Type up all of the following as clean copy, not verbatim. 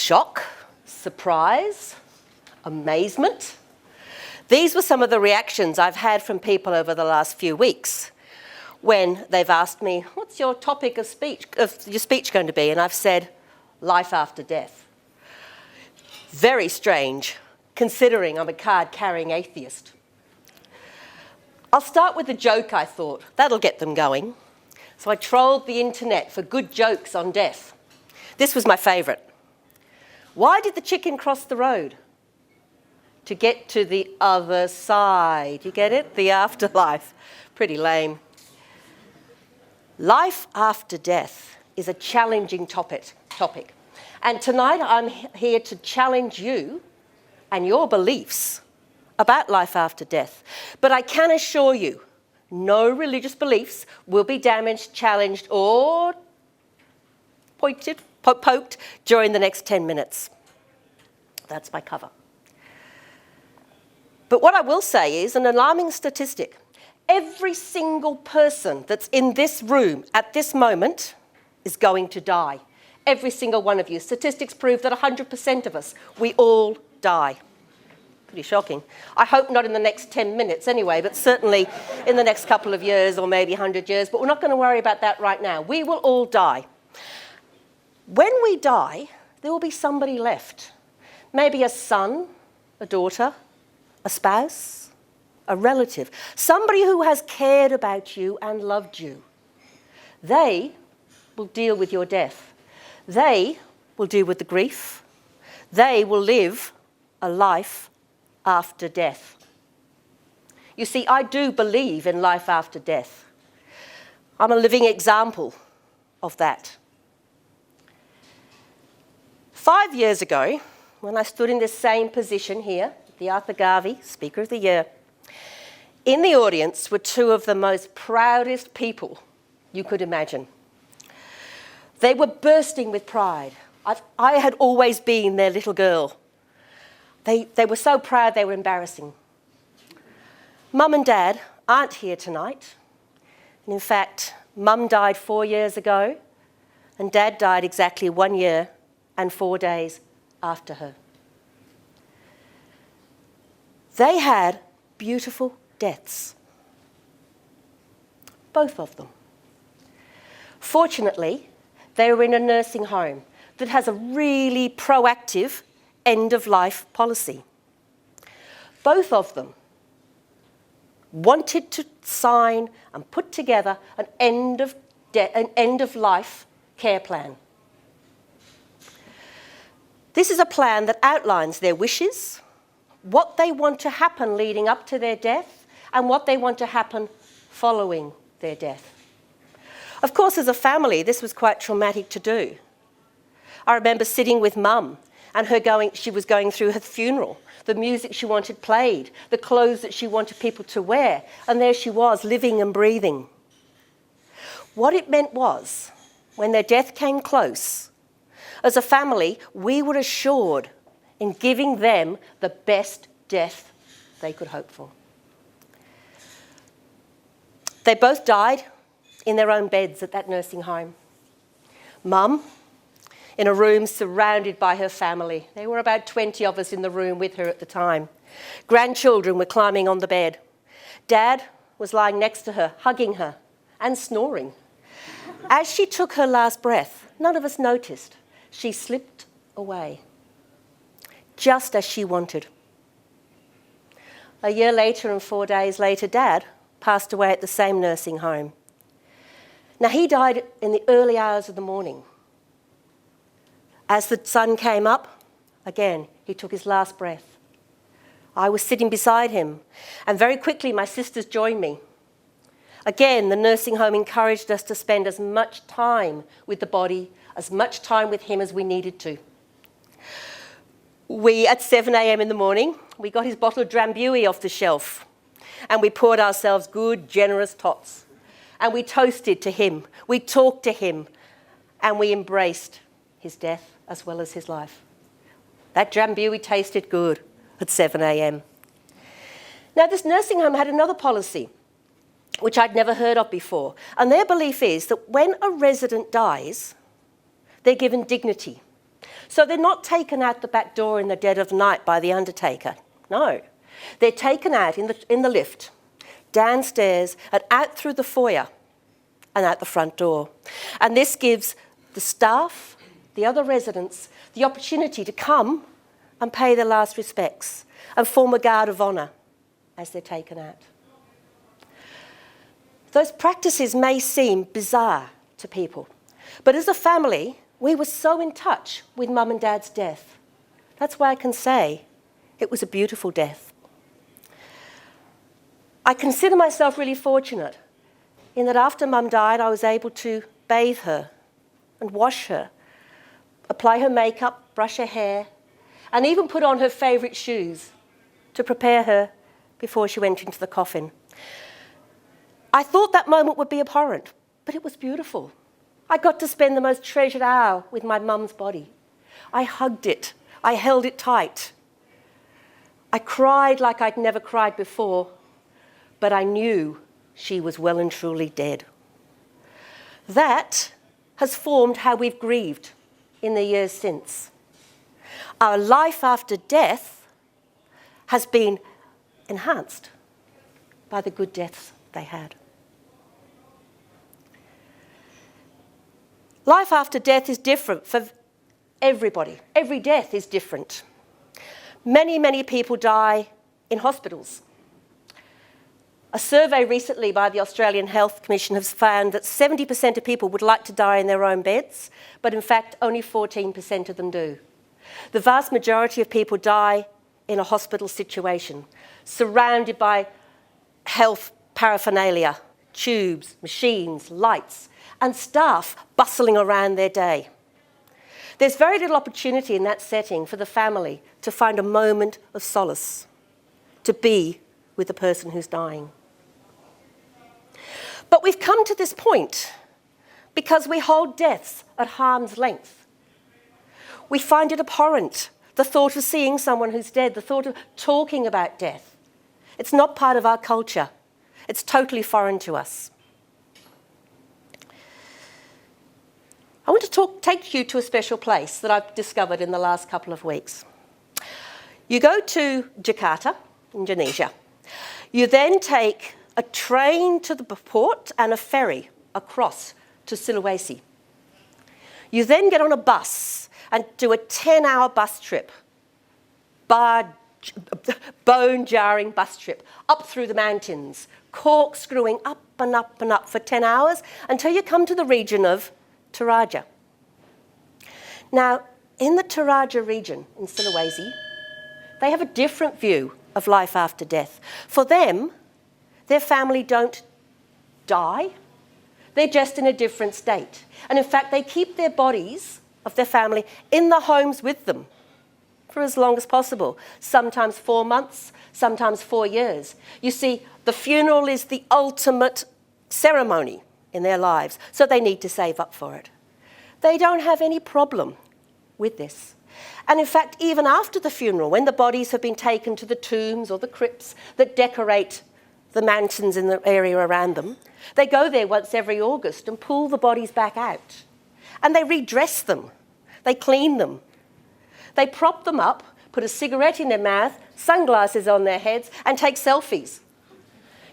shock, surprise, amazement. These were some of the reactions I've had from people over the last few weeks when they've asked me, what's your topic of your speech going to be? And I've said, life after death. Very strange, considering I'm a card-carrying atheist. I'll start with a joke, I thought. That'll get them going. So I trolled the internet for good jokes on death. This was my favourite. Why did the chicken cross the road? To get to the other side. You get it? The afterlife. Pretty lame. Life after death is a challenging topic. And tonight I'm here to challenge you and your beliefs about life after death. But I can assure you, no religious beliefs will be damaged, challenged, or poked during the next 10 minutes. That's my cover. But what I will say is an alarming statistic. Every single person that's in this room at this moment is going to die. Every single one of you. Statistics prove that 100% of us, we all die. Pretty shocking. I hope not in the next 10 minutes anyway, but certainly in the next couple of years or maybe 100 years. But we're not going to worry about that right now. We will all die. When we die, there will be somebody left. Maybe a son, a daughter, a spouse, a relative, somebody who has cared about you and loved you. They will deal with your death. They will deal with the grief. They will live a life after death. You see, I do believe in life after death. I'm a living example of that. 5 years ago, when I stood in this same position here, the Arthur Garvey Speaker of the Year, in the audience were two of the most proudest people you could imagine. They were bursting with pride. I had always been their little girl. They were so proud they were embarrassing. Mum and Dad aren't here tonight. And in fact, Mum died 4 years ago and Dad died exactly 1 year and 4 days after her. They had beautiful deaths. Both of them. Fortunately, they were in a nursing home that has a really proactive end-of-life policy. Both of them wanted to sign and put together an end-of-life care plan. This is a plan that outlines their wishes, what they want to happen leading up to their death, and what they want to happen following their death. Of course, as a family, this was quite traumatic to do. I remember sitting with Mum and she was going through her funeral, the music she wanted played, the clothes that she wanted people to wear, and there she was, living and breathing. What it meant was, when their death came close, as a family, we were assured in giving them the best death they could hope for. They both died in their own beds at that nursing home. Mum, in a room surrounded by her family. There were about 20 of us in the room with her at the time. Grandchildren were climbing on the bed. Dad was lying next to her, hugging her and snoring. As she took her last breath, none of us noticed. She slipped away, just as she wanted. A year later and 4 days later, Dad passed away at the same nursing home. Now, he died in the early hours of the morning. As the sun came up, again, he took his last breath. I was sitting beside him, and very quickly my sisters joined me. Again, the nursing home encouraged us to spend as much time with the body, as much time with him as we needed to. At 7 a.m. in the morning, we got his bottle of Drambuie off the shelf, and we poured ourselves good, generous tots. And we toasted to him, we talked to him, and we embraced his death as well as his life. That Drambuie tasted good at 7 a.m. Now, this nursing home had another policy, which I'd never heard of before. And their belief is that when a resident dies, they're given dignity. So they're not taken out the back door in the dead of night by the undertaker. No. They're taken out in the lift, downstairs and out through the foyer and out the front door. And this gives the staff, the other residents, the opportunity to come and pay their last respects and form a guard of honour as they're taken out. Those practices may seem bizarre to people, but as a family, we were so in touch with Mum and Dad's death. That's why I can say it was a beautiful death. I consider myself really fortunate in that after Mum died, I was able to bathe her and wash her, apply her makeup, brush her hair, and even put on her favourite shoes to prepare her before she went into the coffin. I thought that moment would be abhorrent, but it was beautiful. I got to spend the most treasured hour with my mum's body. I hugged it. I held it tight. I cried like I'd never cried before, but I knew she was well and truly dead. That has formed how we've grieved in the years since. Our life after death has been enhanced by the good deaths they had. Life after death is different for everybody. Every death is different. Many, many people die in hospitals. A survey recently by the Australian Health Commission has found that 70% of people would like to die in their own beds, but in fact only 14% of them do. The vast majority of people die in a hospital situation, surrounded by health paraphernalia, tubes, machines, lights, and staff bustling around their day. There's very little opportunity in that setting for the family to find a moment of solace, to be with the person who's dying. But we've come to this point because we hold deaths at arm's length. We find it abhorrent, the thought of seeing someone who's dead, the thought of talking about death. It's not part of our culture. It's totally foreign to us. I want to take you to a special place that I've discovered in the last couple of weeks. You go to Jakarta, Indonesia. You then take a train to the port and a ferry across to Sulawesi. You then get on a bus and do a 10-hour bus trip, bone-jarring bus trip, up through the mountains, corkscrewing up and up and up for 10 hours until you come to the region of Toraja. Now, in the Toraja region in Sulawesi, they have a different view of life after death. For them, their family don't die. They're just in a different state. And in fact, they keep their bodies of their family in the homes with them for as long as possible, sometimes 4 months, sometimes 4 years. You see, the funeral is the ultimate ceremony in their lives, so they need to save up for it. They don't have any problem with this. And in fact, even after the funeral, when the bodies have been taken to the tombs or the crypts that decorate the mansions in the area around them, they go there once every August and pull the bodies back out. And they redress them. They clean them. They prop them up, put a cigarette in their mouth, sunglasses on their heads, and take selfies.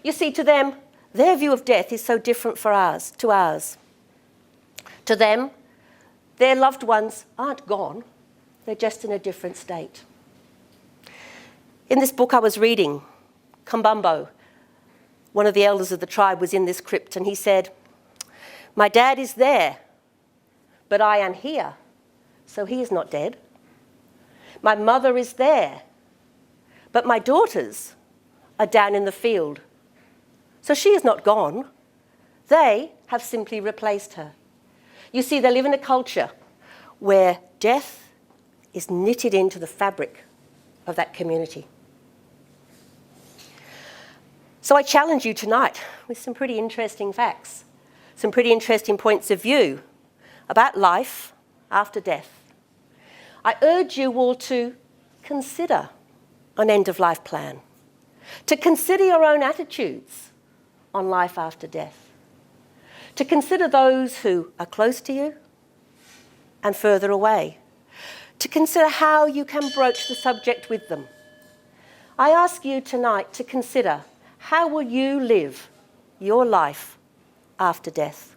You see, to them, their view of death is so different to ours. To them, their loved ones aren't gone. They're just in a different state. In this book I was reading, Kambambo, one of the elders of the tribe, was in this crypt, and he said, "My dad is there, but I am here, so he is not dead. My mother is there, but my daughters are down in the field, so she is not gone. They have simply replaced her." You see, they live in a culture where death is knitted into the fabric of that community. So I challenge you tonight with some pretty interesting facts, some pretty interesting points of view about life after death. I urge you all to consider an end-of-life plan, to consider your own attitudes on life after death, to consider those who are close to you and further away, to consider how you can broach the subject with them. I ask you tonight to consider, how will you live your life after death?